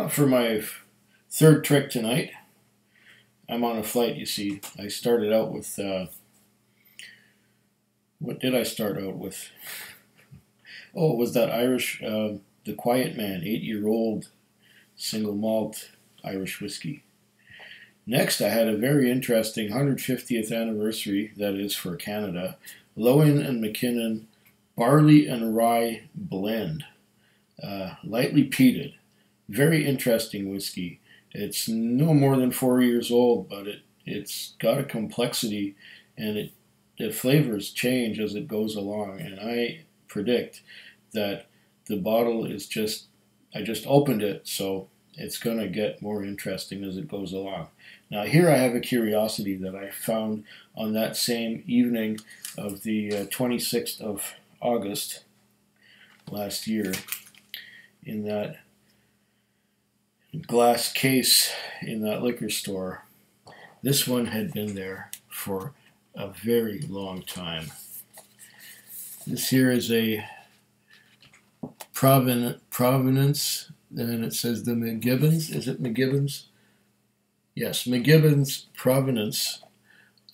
For my third trick tonight, I'm on a flight, you see. I started out with, what did I start out with? Oh, it was that Irish, the Quiet Man, 8-year-old single malt Irish whiskey. Next, I had a very interesting 150th anniversary, that is for Canada, Lowen and McKinnon Barley and Rye Blend, lightly peated. Very interesting whiskey. It's no more than 4 years old, but it's got a complexity, and the flavors change as it goes along. And I predict that the bottle is I just opened it, so it's going to get more interesting as it goes along. Now here I have a curiosity that I found on that same evening of the 26th of August last year in that glass case in that liquor store. This one had been there for a very long time. This here is a Provenance, and it says the McGibbons. Is it McGibbons? Yes, McGibbons Provenance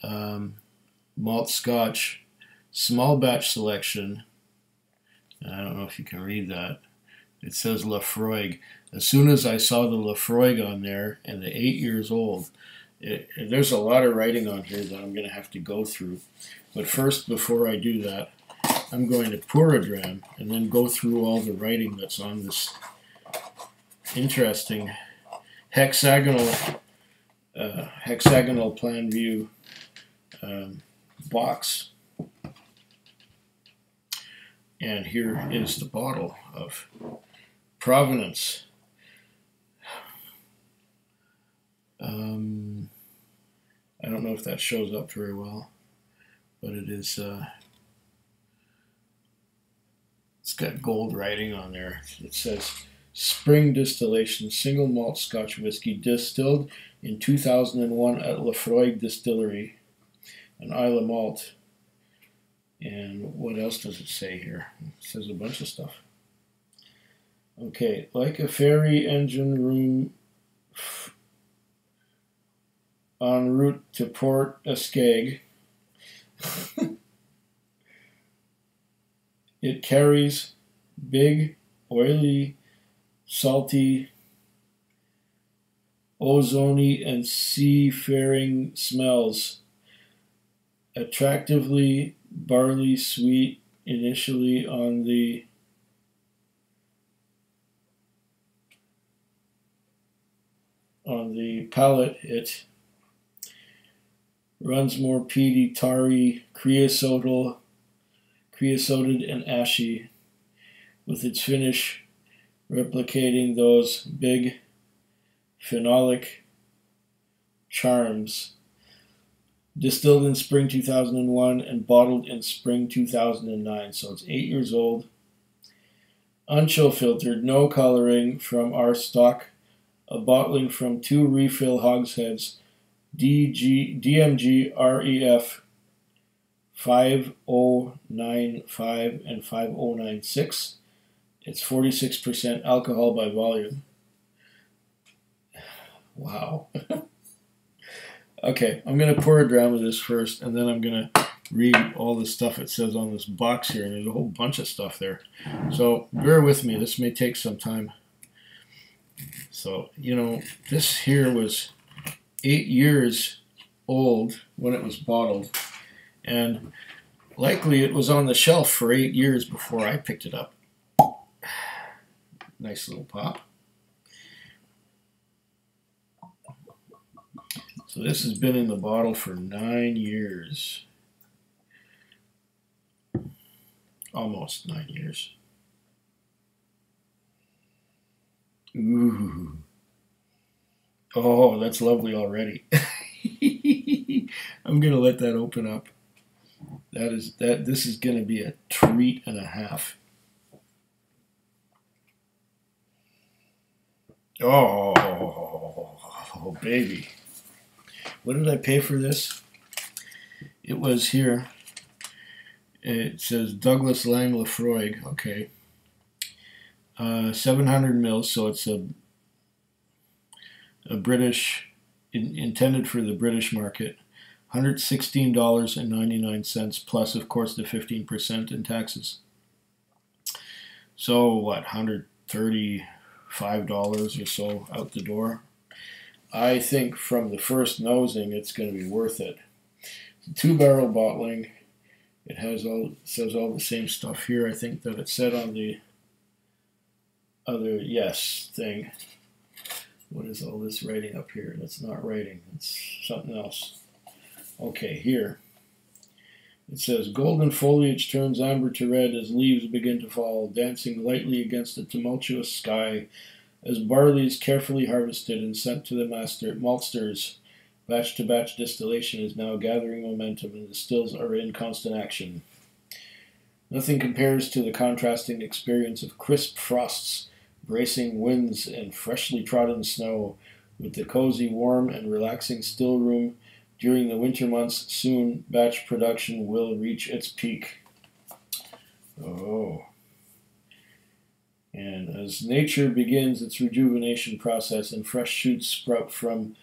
Malt Scotch small batch selection. I don't know if you can read that. It says Laphroaig. As soon as I saw the Laphroaig on there and the 8 years old, there's a lot of writing on here that I'm going to have to go through. But first, before I do that, I'm going to pour a dram and then go through all the writing that's on this interesting hexagonal plan view box. And here is the bottle of Provenance. I don't know if that shows up very well, but it is. It's got gold writing on there. It says Spring Distillation Single Malt Scotch Whisky distilled in 2001 at Laphroaig Distillery, an Islay malt. And what else does it say here? It says a bunch of stuff. Okay, like a ferry engine room en route to Port Askaig, it carries big, oily, salty, ozony, and seafaring smells. Attractively barley sweet initially on the palate. It runs more peaty, tarry, creosoted and ashy, with its finish replicating those big phenolic charms. Distilled in spring 2001 and bottled in spring 2009, so it's 8 years old. Unchill filtered, no coloring from our stock, a bottling from 2 refill hogsheads, DMG REF 5095 and 5096. It's 46% alcohol by volume. Wow. Okay, I'm going to pour a dram of this first, and then I'm going to read all the stuff it says on this box here, and there's a whole bunch of stuff there. So bear with me. This may take some time. So, you know, this here was 8 years old when it was bottled, and likely it was on the shelf for 8 years before I picked it up. Nice little pop. So this has been in the bottle for 9 years. Almost 9 years. Ooh. Oh, that's lovely already. I'm going to let that open up. This is going to be a treat and a half. Oh, baby. What did I pay for this? It was here. It says Douglas Lang Laphroaig. Okay. 700 mils, so it's a a British, intended for the British market, $116.99 plus, of course, the 15% in taxes. So what, $135 or so out the door. I think from the first nosing, it's going to be worth it. 2-barrel bottling. It says all the same stuff here. I think that it said on the other thing. What is all this writing up here? That's not writing. It's something else. Okay, here. It says, golden foliage turns amber to red as leaves begin to fall, dancing lightly against a tumultuous sky, as barley is carefully harvested and sent to the maltsters. Batch-to-batch distillation is now gathering momentum, and the stills are in constant action. Nothing compares to the contrasting experience of crisp frosts, bracing winds, and freshly trodden snow, with the cozy, warm, and relaxing still room during the winter months. Soon, batch production will reach its peak. Oh. And as nature begins its rejuvenation process and fresh shoots sprout from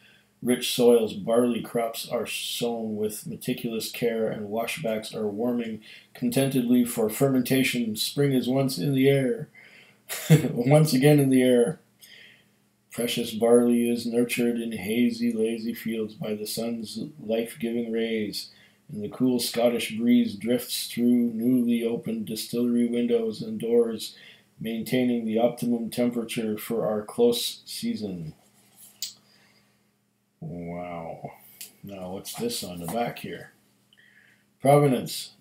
rich soils, barley crops are sown with meticulous care, and washbacks are warming contentedly for fermentation. Spring is once in the air. Once again in the air. Precious barley is nurtured in hazy, lazy fields by the sun's life-giving rays, and the cool Scottish breeze drifts through newly opened distillery windows and doors, maintaining the optimum temperature for our close season. Wow. Now, what's this on the back here? Provenance,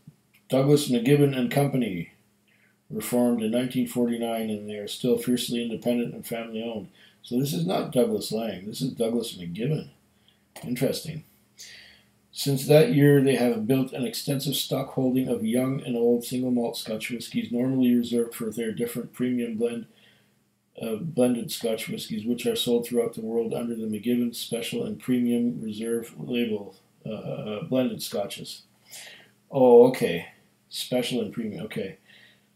Douglas McGibbon and Company, were formed in 1949, and they are still fiercely independent and family-owned. So this is not Douglas Lang. This is Douglas McGibbon. Interesting. Since that year, they have built an extensive stock holding of young and old single malt Scotch whiskies, normally reserved for their different premium blended Scotch whiskies, which are sold throughout the world under the McGibbon Special and Premium Reserve label, blended Scotches. Oh, okay. Special and Premium, okay.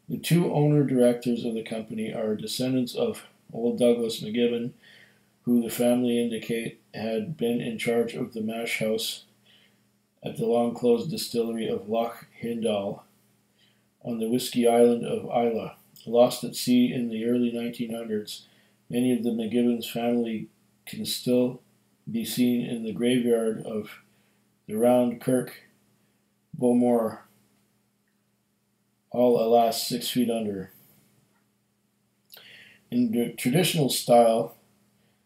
The two owner-directors of the company are descendants of old Douglas McGibbon, who the family indicate had been in charge of the mash house at the long-closed distillery of Loch Hindal on the whiskey island of Islay. Lost at sea in the early 1900s, many of the McGibbons family can still be seen in the graveyard of the Round Kirk, Bowmore, all alas 6 feet under. In the traditional style,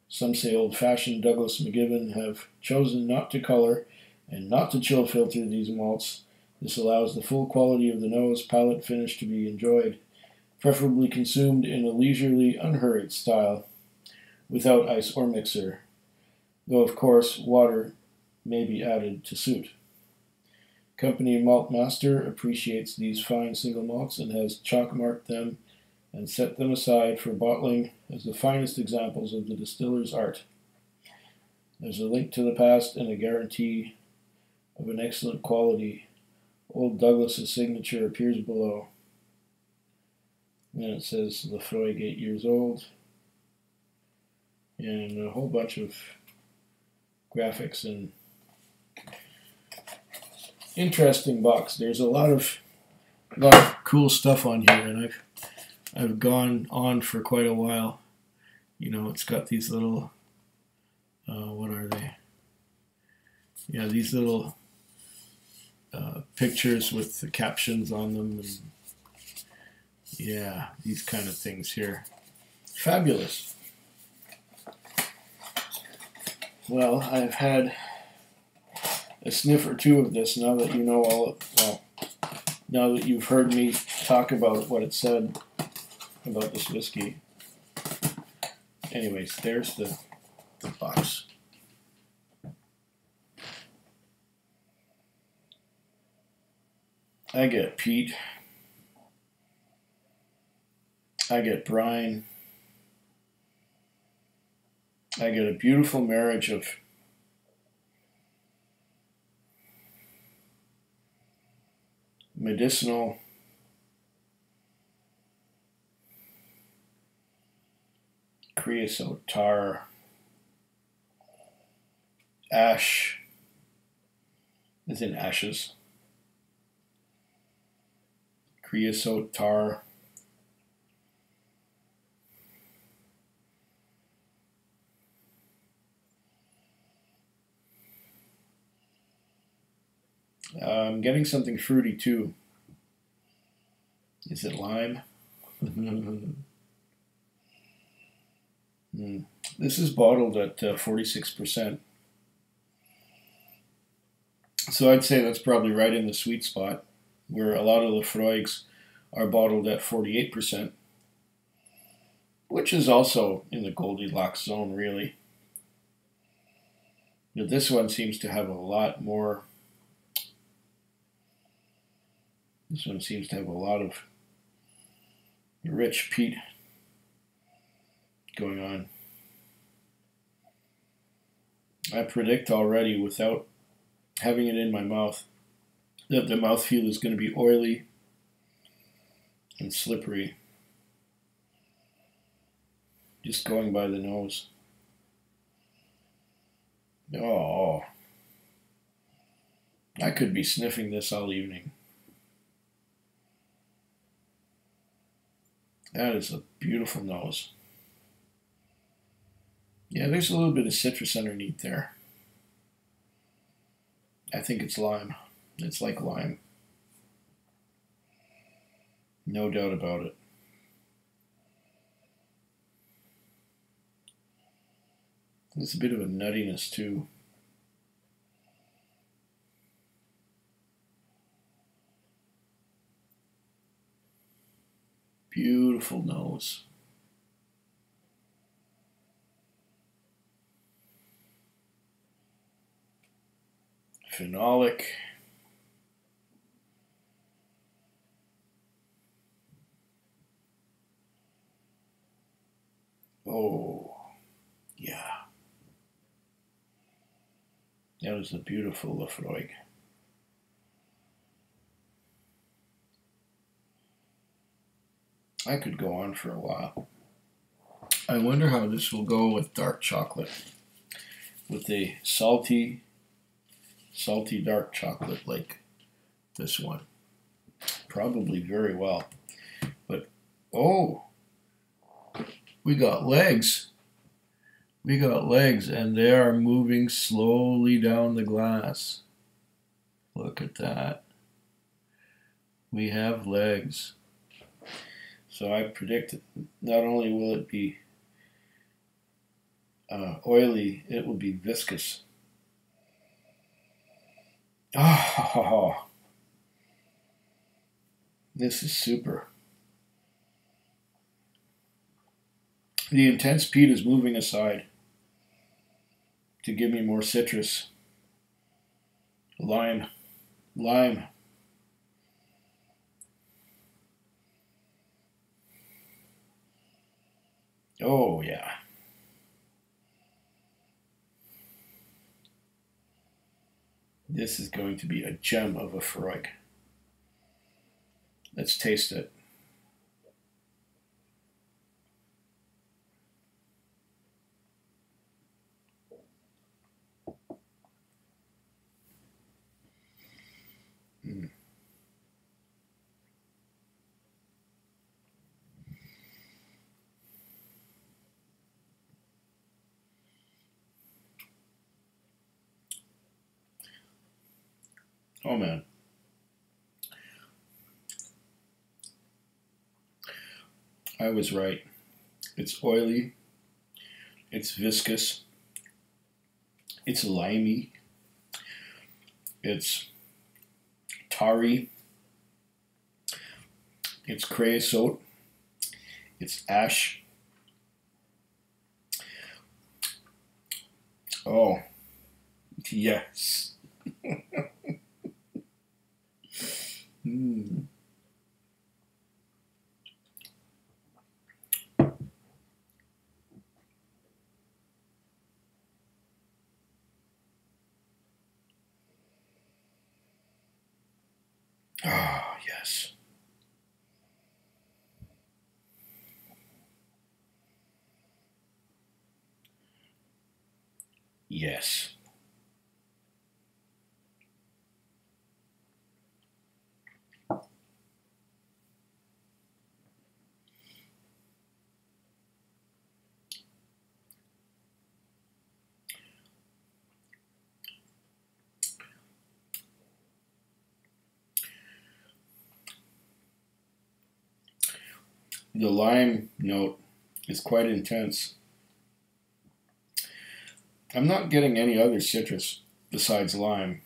some say old-fashioned, Douglas McGibbon have chosen not to color and not to chill filter these malts. This allows the full quality of the nose, palate, finish to be enjoyed, preferably consumed in a leisurely, unhurried style, without ice or mixer, though of course water may be added to suit. Company Malt Master appreciates these fine single malts and has chalk-marked them and set them aside for bottling as the finest examples of the distiller's art. There's a link to the past and a guarantee of an excellent quality. Old Douglas's signature appears below. And it says Laphroaig, 8 years old, and a whole bunch of graphics and interesting box. There's a lot of cool stuff on here, and I've gone on for quite a while. You know, it's got these little what are they? Yeah, these little pictures with the captions on them, and yeah, these kind of things here. Fabulous. Well, I've had a sniff or two of this now that you know now that you've heard me talk about what it said about this whiskey. Anyways, there's the box. I get peat. I get brine. I get a beautiful marriage of medicinal, creosote tar, ash, as in ashes, creosote, tar. I'm getting something fruity too. Is it lime? This is bottled at 46%. So I'd say that's probably right in the sweet spot, where a lot of Laphroaigs are bottled at 48%, which is also in the Goldilocks zone, really. But this one seems to have a lot more. This one seems to have a lot of rich peat going on. I predict already, without having it in my mouth, that the mouthfeel is going to be oily and slippery, just going by the nose. Oh, I could be sniffing this all evening. That is a beautiful nose. Yeah, there's a little bit of citrus underneath there. I think it's lime. It's like lime. No doubt about it. There's a bit of a nuttiness too. Beautiful nose. Phenolic. Oh, yeah. That was a beautiful Laphroaig. I could go on for a while. I wonder how this will go with dark chocolate. With a salty dark chocolate like this one. Probably very well. But, oh, we got legs. We got legs, and they are moving slowly down the glass. Look at that. We have legs. So I predict not only will it be oily, it will be viscous. Oh, this is super. The intense peat is moving aside to give me more citrus. Lime. Oh, yeah. This is going to be a gem of a Laphroaig. Let's taste it. Oh, man. I was right. It's oily. It's viscous. It's limey. It's tarry. It's creosote. It's ash. Oh, yes. Ah, yes. Yes. the lime note is quite intense. I'm not getting any other citrus besides lime,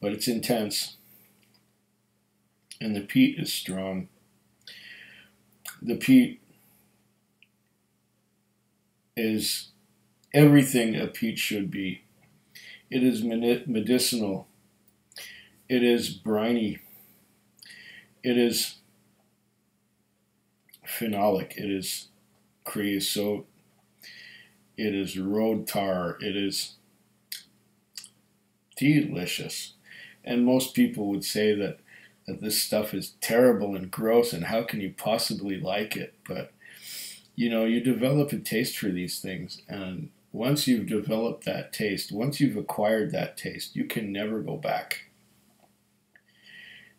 but it's intense. And the peat is strong. The peat is everything a peat should be. It is medicinal. It is briny. It is phenolic. It is creosote. It is road tar. It is delicious. And most people would say that this stuff is terrible and gross and how can you possibly like it? But, you know, you develop a taste for these things. And once you've developed that taste, once you've acquired that taste, you can never go back.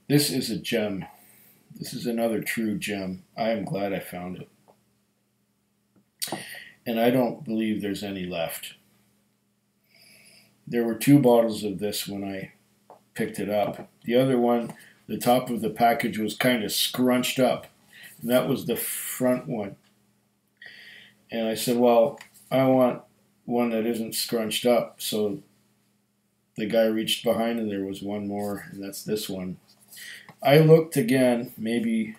This is a gem. This is another true gem. I am glad I found it. And I don't believe there's any left. There were 2 bottles of this when I picked it up. The other one, the top of the package was kind of scrunched up. And that was the front one. And I said, well, I want one that isn't scrunched up. So the guy reached behind and there was one more, and that's this one. I looked again, maybe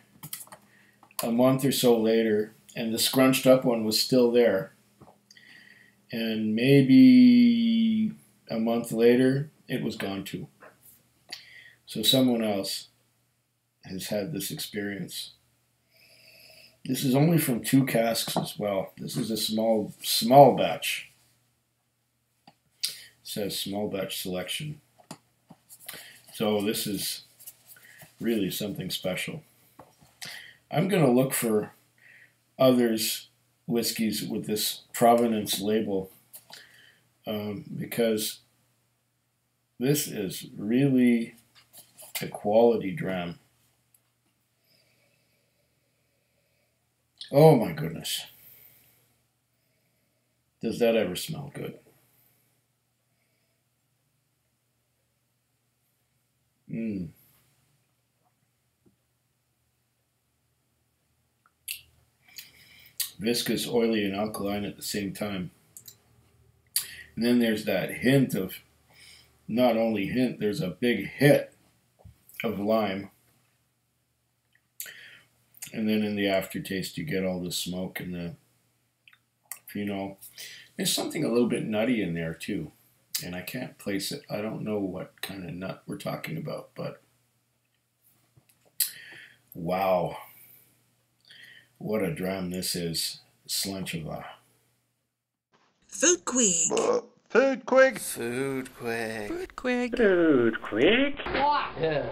a month or so later, and the scrunched up one was still there. And maybe a month later, it was gone too. So someone else has had this experience. This is only from 2 casks as well. This is a small batch. It says small batch selection. So this is really something special. I'm going to look for others whiskeys with this provenance label because this is really a quality dram. Oh my goodness. Does that ever smell good? Viscous, oily, and alkaline at the same time. And then there's that hint of, not only hint, there's a big hit of lime. And then in the aftertaste, you get all the smoke and the phenol. There's something a little bit nutty in there too. And I can't place it. I don't know what kind of nut we're talking about, but wow. What a dram this is. Slanchava. Food Quig. Food Quig. Food Quig. Food Quig. Food Quig. Yeah.